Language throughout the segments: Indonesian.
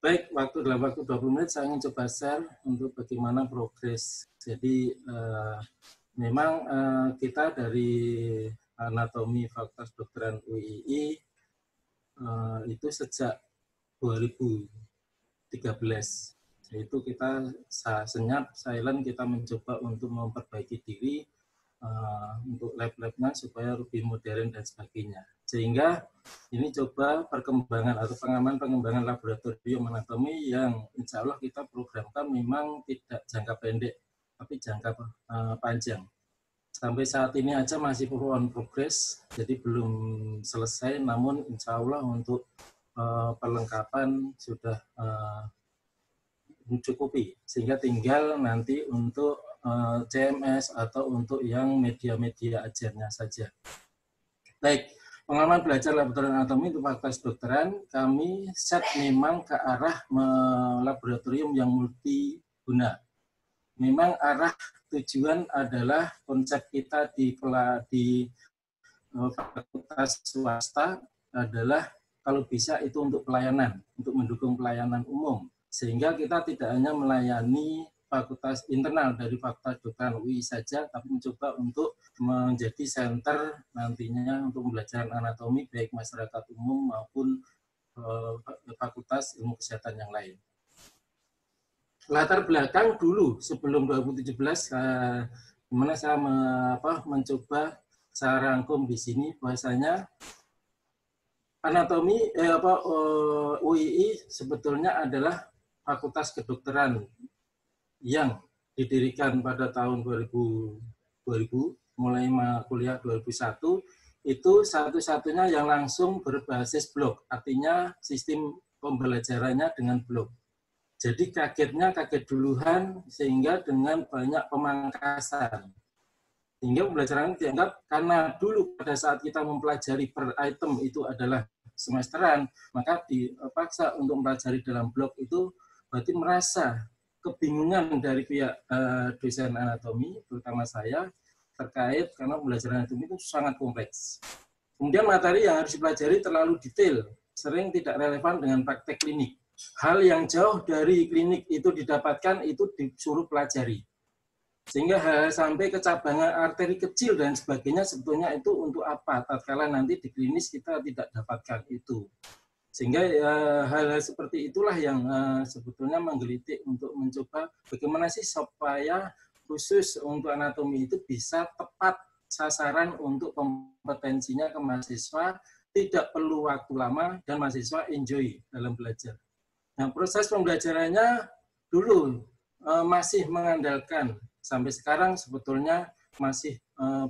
Baik, dalam waktu 20 menit saya ingin coba share untuk bagaimana progres. Jadi memang kita dari anatomi Fakultas Kedokteran UII itu sejak 2013. Yaitu kita senyap, silent, kita mencoba untuk memperbaiki diri untuk lab-labnya supaya lebih modern dan sebagainya. Sehingga ini coba perkembangan atau pengembangan laboratorium anatomi yang insya Allah kita programkan memang tidak jangka pendek, tapi jangka panjang. Sampai saat ini aja masih on progress, jadi belum selesai, namun insya Allah untuk perlengkapan sudah mencukupi, sehingga tinggal nanti untuk CMS atau untuk yang media-media ajarnya saja. Baik, pengalaman belajar laboratorium anatomi untuk Fakultas Kedokteran, kami set memang ke arah laboratorium yang multiguna. Memang arah tujuan adalah konsep kita di fakultas swasta adalah kalau bisa itu untuk pelayanan, untuk mendukung pelayanan umum. Sehingga kita tidak hanya melayani fakultas internal dari Fakultas Kedokteran UI saja, tapi mencoba untuk menjadi center nantinya untuk pembelajaran anatomi baik masyarakat umum maupun fakultas ilmu kesehatan yang lain. Latar belakang dulu sebelum 2017, dimana saya mencoba saya rangkum di sini bahwasanya anatomi UII sebetulnya adalah Fakultas Kedokteran yang didirikan pada tahun 2000 mulai kuliah 2001, itu satu-satunya yang langsung berbasis blok, artinya sistem pembelajarannya dengan blok. Jadi kaget duluan sehingga dengan banyak pemangkasan. Sehingga pembelajaran dianggap karena dulu pada saat kita mempelajari per item itu adalah semesteran, maka dipaksa untuk mempelajari dalam blok itu berarti merasa kebingungan dari pihak dosen anatomi, terutama saya, terkait karena pembelajaran anatomi itu sangat kompleks. Kemudian materi yang harus dipelajari terlalu detail, sering tidak relevan dengan praktek klinik. Hal yang jauh dari klinik itu didapatkan itu disuruh pelajari. Sehingga sampai kecabangan arteri kecil dan sebagainya sebetulnya itu untuk apa? Tatkala nanti di klinis kita tidak dapatkan itu. Sehingga hal-hal seperti itulah yang sebetulnya menggelitik untuk mencoba bagaimana sih supaya khusus untuk anatomi itu bisa tepat sasaran untuk kompetensinya ke mahasiswa, tidak perlu waktu lama dan mahasiswa enjoy dalam belajar. Nah, proses pembelajarannya dulu masih mengandalkan, sampai sekarang sebetulnya masih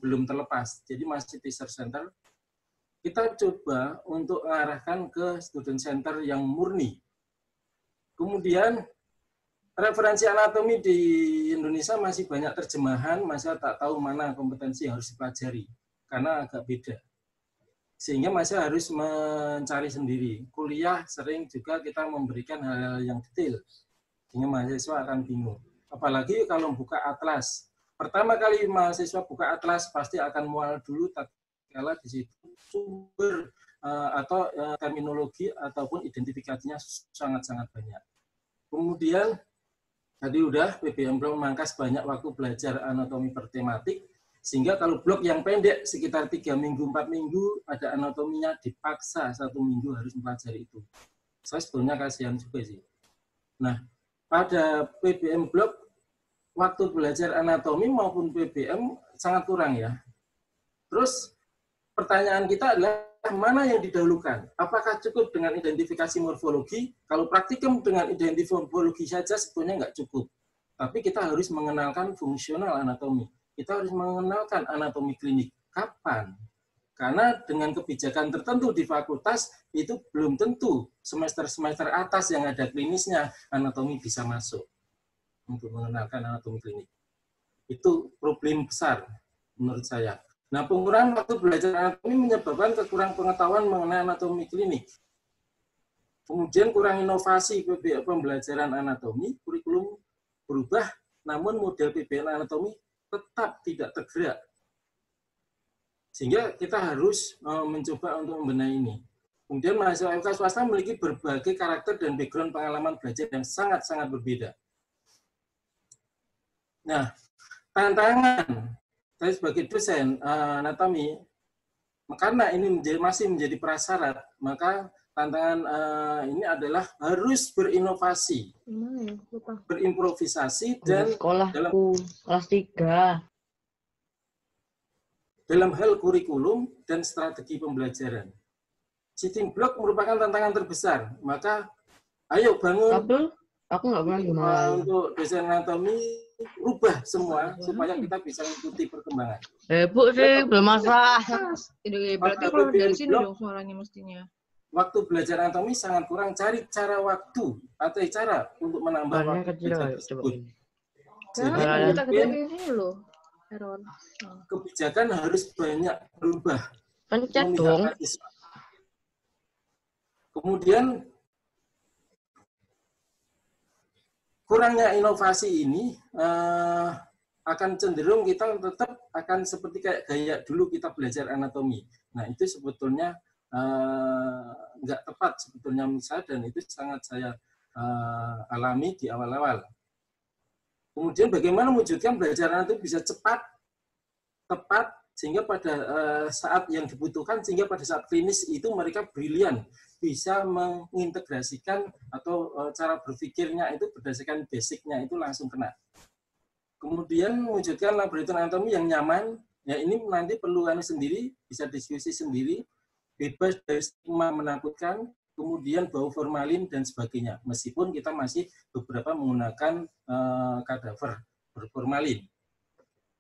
belum terlepas, jadi masih teacher center. Kita coba untuk mengarahkan ke student center yang murni. Kemudian referensi anatomi di Indonesia masih banyak terjemahan, masih tak tahu mana kompetensi yang harus dipelajari, karena agak beda. Sehingga masih harus mencari sendiri. Kuliah sering juga kita memberikan hal-hal yang detail, sehingga mahasiswa akan bingung. Apalagi kalau buka atlas. Pertama kali mahasiswa buka atlas pasti akan mual dulu, tatkala di situ sumber atau terminologi ataupun identifikasinya sangat-sangat banyak. Kemudian tadi udah PBM Blok memangkas banyak waktu belajar anatomi per tematik, sehingga kalau blok yang pendek sekitar 3 minggu, 4 minggu, ada anatominya dipaksa 1 minggu harus mempelajari itu. Saya sebetulnya kasihan juga sih. Nah, pada PBM Blok, waktu belajar anatomi maupun PBM sangat kurang ya. Terus pertanyaan kita adalah mana yang didahulukan? Apakah cukup dengan identifikasi morfologi? Kalau praktikum dengan identifikasi morfologi saja sebetulnya nggak cukup. Tapi kita harus mengenalkan fungsional anatomi. Kita harus mengenalkan anatomi klinik. Kapan? Karena dengan kebijakan tertentu di fakultas, itu belum tentu semester-semester atas yang ada klinisnya, anatomi bisa masuk untuk mengenalkan anatomi klinik. Itu problem besar menurut saya. Nah, pengurangan waktu belajar anatomi menyebabkan kekurangan pengetahuan mengenai anatomi klinik. Kemudian kurang inovasi pembelajaran anatomi, kurikulum berubah, namun model PBN anatomi tetap tidak tergerak. Sehingga kita harus mencoba untuk membenahi ini. Kemudian mahasiswa FK swasta memiliki berbagai karakter dan background pengalaman belajar yang sangat-sangat berbeda. Nah, tantangan saya sebagai dosen anatomi, karena ini masih menjadi prasyarat, maka tantangan ini adalah harus berinovasi, berimprovisasi, dan kelas 3. Dalam hal kurikulum dan strategi pembelajaran. Sitting block merupakan tantangan terbesar, maka ayo bangun aku nggak pernah dimarahin. Untuk dosen anatomi rubah semua supaya kita bisa mengikuti perkembangan. Bu sih belum masalah. Berarti keluar dari sini dong suaranya mestinya. Waktu belajar anatomi sangat kurang, cari cara waktu atau cara untuk menambah waktu belajar tersebut. Jadi kita ini loh. Kebijakan harus banyak berubah. Pencet dong. Kemudian kurangnya inovasi ini akan cenderung kita tetap akan seperti kayak gaya dulu kita belajar anatomi. Nah, itu sebetulnya nggak tepat sebetulnya menurut saya, dan itu sangat saya alami di awal-awal. Kemudian bagaimana mewujudkan belajar anatomi bisa cepat, tepat, sehingga pada saat yang dibutuhkan, sehingga pada saat klinis itu mereka brilian, bisa mengintegrasikan atau cara berpikirnya itu berdasarkan basicnya itu langsung kena. Kemudian mewujudkan laboratorium anatomi yang nyaman, ya ini nanti perlu sendiri, bisa diskusi sendiri, bebas dari stigma menakutkan, kemudian bau formalin dan sebagainya. Meskipun kita masih beberapa menggunakan kadaver berformalin.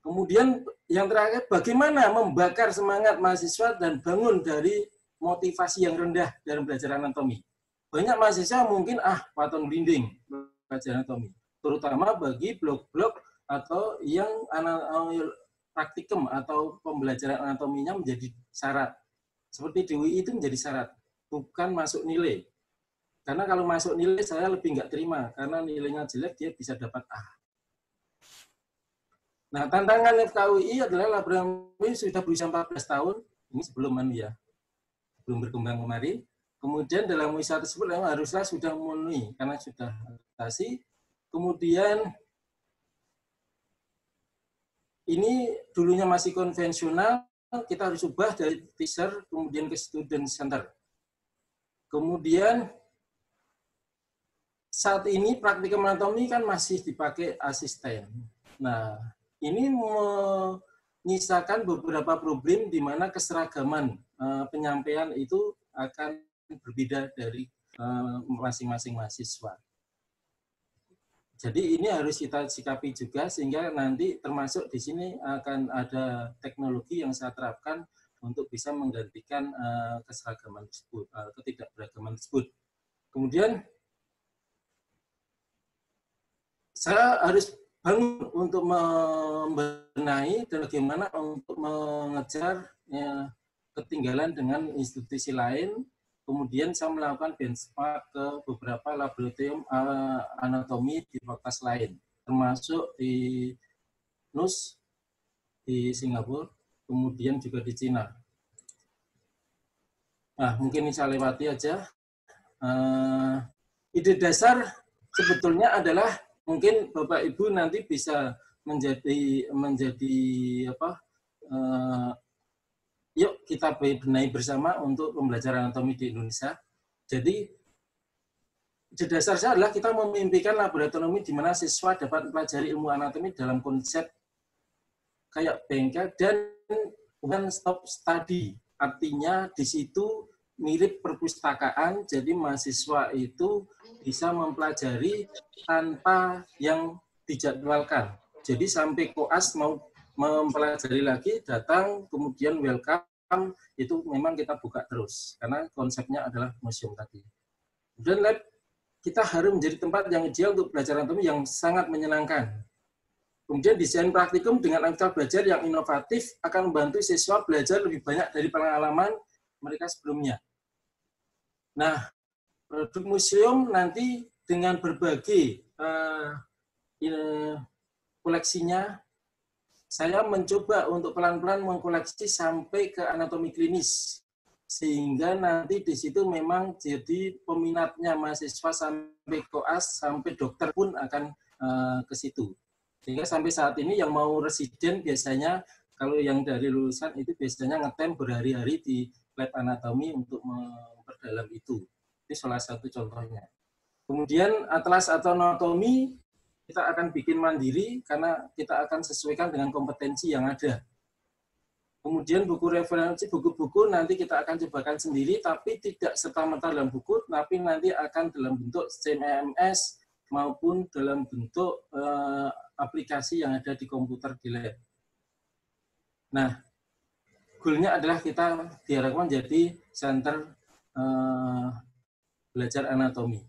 Kemudian yang terakhir, bagaimana membakar semangat mahasiswa dan bangun dari motivasi yang rendah dalam belajar anatomi. Banyak mahasiswa mungkin patung dinding belajar anatomi, terutama bagi blok-blok atau yang praktikum atau pembelajaran anatominya menjadi syarat. Seperti di UI itu menjadi syarat, bukan masuk nilai. Karena kalau masuk nilai saya lebih nggak terima, karena nilainya jelek dia bisa dapat A. Nah, tantangan FKUI adalah laboratorium sudah berusia 14 tahun, ini sebelum belum berkembang kemarin. Kemudian dalam usaha tersebut haruslah sudah memenuhi, karena sudah adaptasi. Kemudian ini dulunya masih konvensional, kita harus ubah dari teacher, kemudian ke student center. Kemudian saat ini praktikum anatomi kan masih dipakai asisten. Nah, ini menyisakan beberapa problem di mana keseragaman penyampaian itu akan berbeda dari masing-masing mahasiswa. Jadi ini harus kita sikapi juga, sehingga nanti termasuk di sini akan ada teknologi yang saya terapkan untuk bisa menggantikan keseragaman tersebut, ketidakberagaman tersebut. Kemudian saya harus bangun untuk membenahi dan bagaimana untuk mengejar ketinggalan dengan institusi lain. Kemudian saya melakukan benchmark ke beberapa laboratorium anatomi di fakultas lain, termasuk di NUS di Singapura, kemudian juga di Cina. Nah, mungkin ini saya lewati aja. Ide dasar sebetulnya adalah mungkin Bapak Ibu nanti bisa menjadi yuk kita benahi bersama untuk pembelajaran anatomi di Indonesia. Jadi ide dasar saya adalah kita memimpikan laboratorium di mana siswa dapat mempelajari ilmu anatomi dalam konsep kayak bengkel dan one stop study. Artinya di situ mirip perpustakaan, jadi mahasiswa itu bisa mempelajari tanpa yang dijadwalkan. Jadi sampai koas mau mempelajari lagi, datang, kemudian welcome, itu memang kita buka terus, karena konsepnya adalah museum tadi. Dan lab, kita harus menjadi tempat yang ideal untuk belajar anatomi yang sangat menyenangkan. Kemudian desain praktikum dengan aktivitas belajar yang inovatif akan membantu siswa belajar lebih banyak dari pengalaman mereka sebelumnya. Nah, produk museum nanti dengan berbagai koleksinya, saya mencoba untuk pelan-pelan mengkoleksi sampai ke anatomi klinis. sehingga nanti di situ memang jadi peminatnya mahasiswa sampai koas, sampai dokter pun akan ke situ. Sehingga sampai saat ini yang mau residen biasanya kalau yang dari lulusan itu biasanya ngetem berhari-hari di lab anatomi untuk memperdalam itu. Ini salah satu contohnya. Kemudian atlas anatomi kita akan bikin mandiri karena kita akan sesuaikan dengan kompetensi yang ada. Kemudian buku referensi, buku-buku nanti kita akan cobakan sendiri, tapi tidak serta-merta dalam buku, tapi nanti akan dalam bentuk CMS maupun dalam bentuk aplikasi yang ada di komputer di lab. Nah, goalnya adalah kita diharapkan menjadi center belajar anatomi.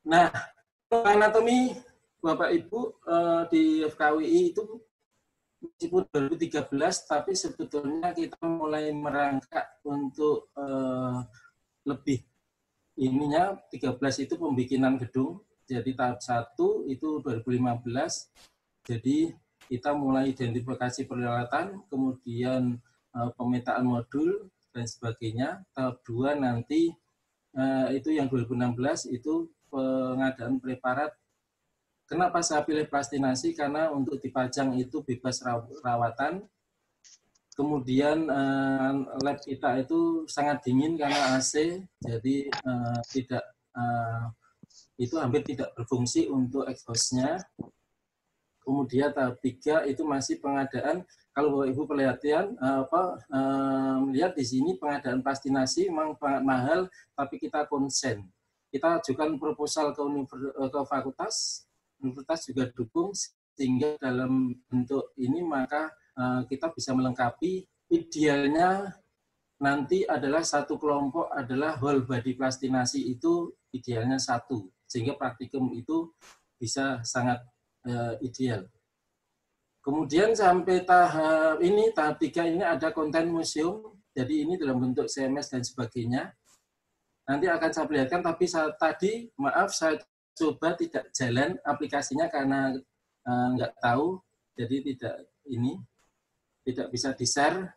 Nah, anatomi Bapak Ibu di FKWI itu meskipun 2013, tapi sebetulnya kita mulai merangkak untuk lebih. Ininya 13 itu pembikinan gedung, jadi tahap 1 itu 2015, jadi kita mulai identifikasi peralatan, kemudian pemetaan modul, dan sebagainya. Tahap 2 nanti itu yang 2016 itu pengadaan preparat. Kenapa saya pilih plastinasi? Karena untuk dipajang itu bebas rawatan. Kemudian lab kita itu sangat dingin karena AC, jadi itu hampir tidak berfungsi untuk exhaust-nya. Kemudian tahap 3 itu masih pengadaan. Kalau Bapak Ibu perhatian melihat di sini pengadaan plastinasi memang sangat mahal, tapi kita konsen. Kita ajukan proposal ke fakultas. Universitas juga dukung, sehingga dalam bentuk ini maka kita bisa melengkapi. Idealnya nanti adalah satu kelompok adalah whole body plastinasi, itu idealnya 1, sehingga praktikum itu bisa sangat ideal. Kemudian sampai tahap 3 ini ada konten museum, jadi ini dalam bentuk CMS dan sebagainya. Nanti akan saya perlihatkan, tapi tadi maaf saya coba tidak jalan aplikasinya karena nggak tahu, jadi tidak bisa di-share.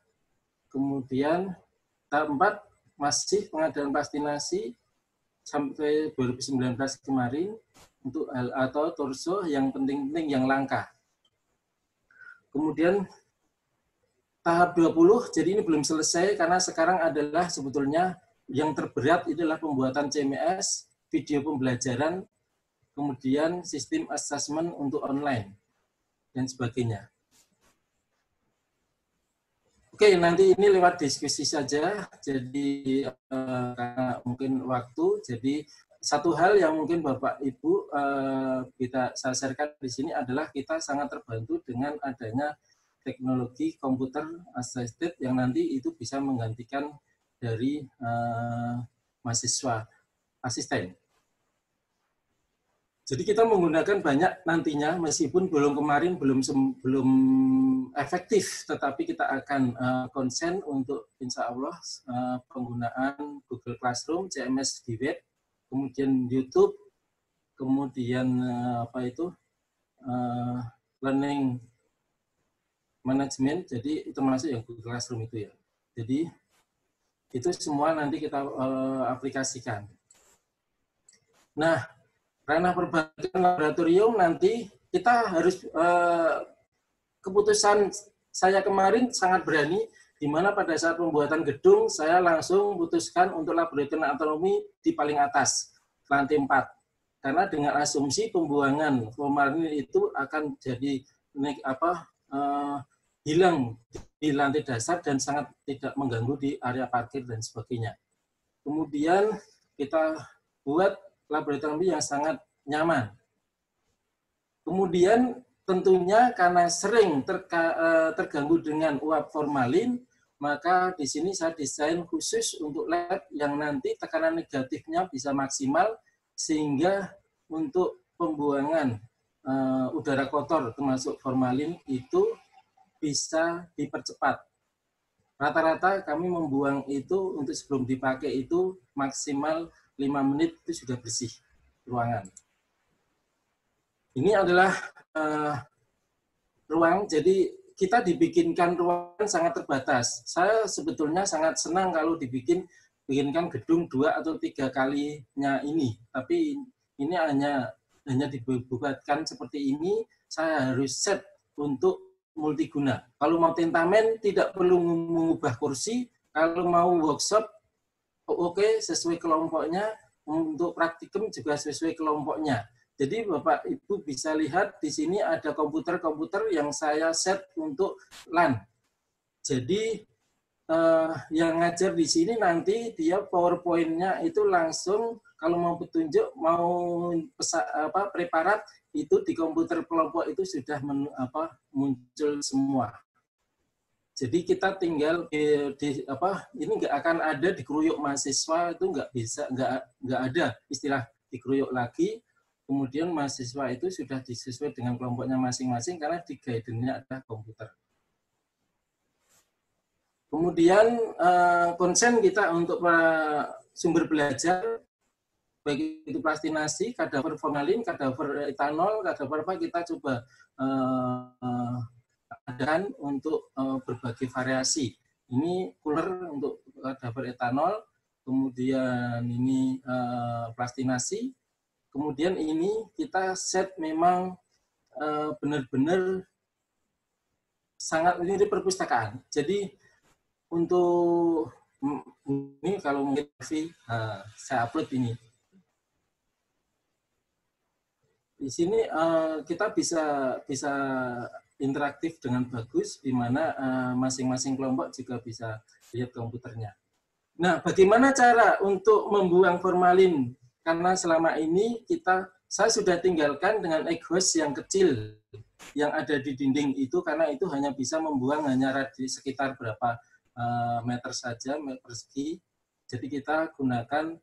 Kemudian tahap 4 masih pengadaan plastinasi sampai 2019 kemarin untuk atau torso yang penting-penting yang langka. Kemudian tahap 20, jadi ini belum selesai karena sekarang adalah sebetulnya yang terberat adalah pembuatan CMS, video pembelajaran, kemudian sistem assessment untuk online, dan sebagainya. Oke, nanti ini lewat diskusi saja, jadi karena mungkin waktu, jadi satu hal yang mungkin Bapak Ibu kita sharekan di sini adalah kita sangat terbantu dengan adanya teknologi komputer assisted yang nanti itu bisa menggantikan dari mahasiswa asisten. Jadi kita menggunakan banyak nantinya, meskipun kemarin belum efektif, tetapi kita akan konsen untuk insya Allah penggunaan Google Classroom, CMS di web, kemudian YouTube, kemudian learning management, jadi itu termasuk yang Google Classroom itu ya. Jadi itu semua nanti kita aplikasikan. Nah, ranah perbaikan laboratorium nanti kita harus keputusan saya kemarin sangat berani, di mana pada saat pembuatan gedung saya langsung putuskan untuk laboratorium anatomi di paling atas, lantai 4. Karena dengan asumsi pembuangan formalin itu akan jadi hilang di lantai dasar dan sangat tidak mengganggu di area parkir dan sebagainya. Kemudian kita buat laboratorium yang sangat nyaman. Kemudian tentunya karena sering terganggu dengan uap formalin, maka di sini saya desain khusus untuk lab yang nanti tekanan negatifnya bisa maksimal, sehingga untuk pembuangan udara kotor termasuk formalin itu bisa dipercepat. Rata-rata kami membuang itu untuk sebelum dipakai itu maksimal 5 menit itu sudah bersih ruangan. Ini adalah ruang, jadi kita dibikinkan ruangan sangat terbatas. Saya sebetulnya sangat senang kalau bikinkan gedung 2 atau 3 kalinya ini. Tapi ini hanya dibuatkan seperti ini, saya harus set untuk multiguna. Kalau mau tentamen tidak perlu mengubah kursi, kalau mau workshop oke, sesuai kelompoknya, untuk praktikum juga sesuai kelompoknya. Jadi Bapak Ibu bisa lihat di sini ada komputer-komputer yang saya set untuk LAN. Jadi yang ngajar di sini nanti dia PowerPoint-nya itu langsung kalau mau petunjuk, mau preparat itu di komputer kelompok itu sudah muncul semua. Jadi kita tinggal ini nggak akan ada dikeroyok mahasiswa, itu nggak ada istilah dikeroyok lagi. Kemudian mahasiswa itu sudah disesuai dengan kelompoknya masing-masing karena di guidance-nya ada komputer. Kemudian konsen kita untuk sumber belajar, baik itu plastinasi, kadaver formalin, kadaver etanol, kadaver apa kita coba adakan untuk berbagai variasi. Ini cooler untuk kadaver etanol, kemudian ini plastinasi, kemudian ini kita set memang benar-benar sangat ini di perpustakaan. Jadi untuk ini kalau mungkin saya upload ini. Di sini kita bisa interaktif dengan bagus, di mana masing-masing kelompok juga bisa lihat komputernya. Nah, bagaimana cara untuk membuang formalin? Karena selama ini saya sudah tinggalkan dengan egg host yang kecil yang ada di dinding itu, karena itu hanya bisa membuang hanya radius sekitar berapa meter saja, meter persegi. Jadi kita gunakan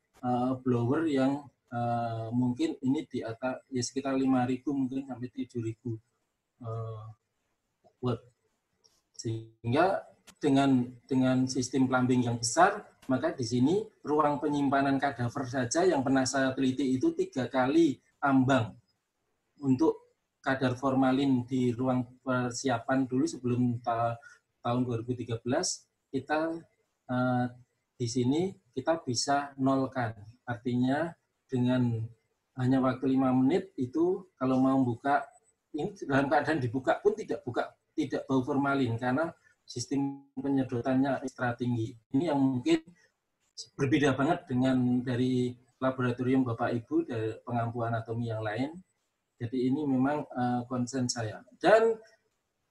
blower yang mungkin ini di atas ya sekitar 5.000 mungkin sampai 7.000 watt. Sehingga dengan sistem plumbing yang besar, maka di sini ruang penyimpanan kadaver saja yang pernah saya teliti itu 3 kali ambang untuk kadar formalin di ruang persiapan dulu sebelum tahun 2013 kita di sini kita bisa nolkan. Artinya dengan hanya waktu 5 menit itu kalau mau buka ini dalam keadaan dibuka pun tidak bau formalin karena sistem penyedotannya ekstra tinggi. Ini yang mungkin berbeda banget dengan dari laboratorium Bapak Ibu dari pengampu anatomi yang lain. Jadi ini memang konsen saya. Dan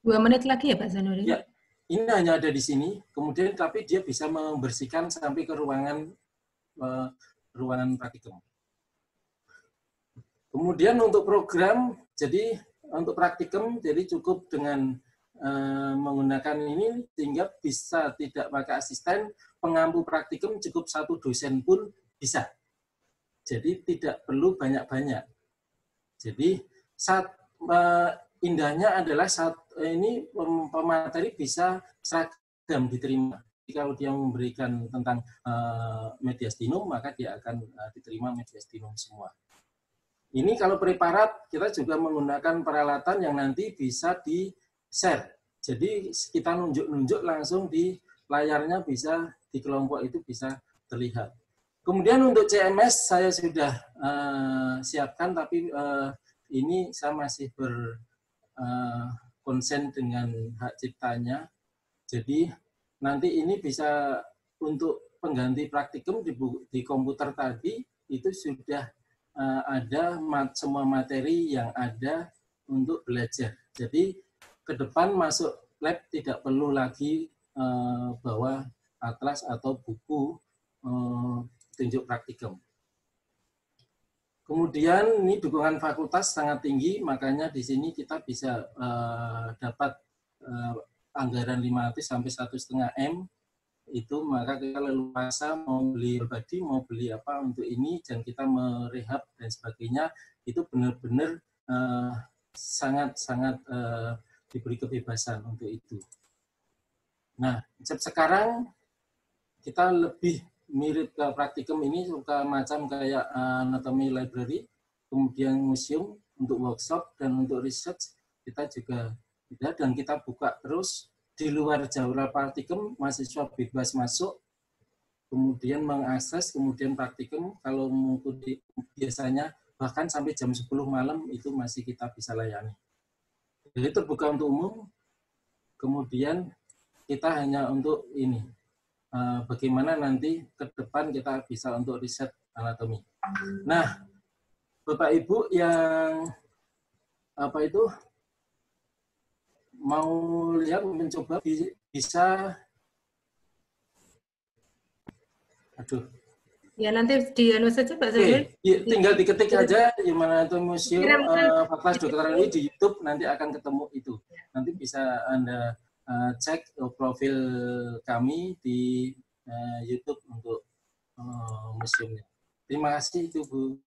2 menit lagi ya Pak Zanuddin? Ya, ini hanya ada di sini. Kemudian tapi dia bisa membersihkan sampai ke ruangan praktikum. Kemudian untuk program, jadi untuk praktikum, jadi cukup dengan menggunakan ini sehingga bisa tidak pakai asisten, pengampu praktikum cukup 1 dosen pun bisa. Jadi tidak perlu banyak-banyak. Jadi indahnya adalah ini pemateri bisa seragam diterima. Jadi kalau dia memberikan tentang mediastinum, maka dia akan diterima mediastinum semua. Ini kalau preparat, kita juga menggunakan peralatan yang nanti bisa di-share. Jadi kita nunjuk-nunjuk langsung di layarnya bisa, di kelompok itu bisa terlihat. Kemudian untuk CMS saya sudah siapkan, tapi ini saya masih berkonsen dengan hak ciptanya. Jadi nanti ini bisa untuk pengganti praktikum di komputer tadi, itu sudah ada semua materi yang ada untuk belajar. Jadi ke depan masuk lab tidak perlu lagi bawa atlas atau buku tunjuk praktikum. Kemudian ini dukungan fakultas sangat tinggi, makanya di sini kita bisa dapat anggaran 500 sampai 1,5 M. Itu maka kita leluasa mau beli pribadi, mau beli apa untuk ini, dan kita merehab dan sebagainya, itu benar-benar sangat-sangat diberi kebebasan untuk itu. Nah, sekarang kita lebih mirip ke praktikum ini, suka macam kayak anatomy library, kemudian museum untuk workshop, dan untuk research kita juga ya, dan kita buka terus di luar jadwal praktikum, mahasiswa bebas masuk, kemudian mengakses, kemudian praktikum kalau mengikuti biasanya bahkan sampai jam 10 malam itu masih kita bisa layani. Jadi terbuka untuk umum, kemudian kita hanya untuk ini, bagaimana nanti ke depan kita bisa untuk riset anatomi. Nah, Bapak Ibu yang mau lihat, mencoba bisa, Ya nanti di anu saja Pak Zanuri. tinggal diketik aja Human Anatomy Museum Fakultas Kedokteran UI di YouTube, nanti akan ketemu itu. Nanti bisa Anda cek profil kami di YouTube untuk museumnya. Terima kasih itu Bu.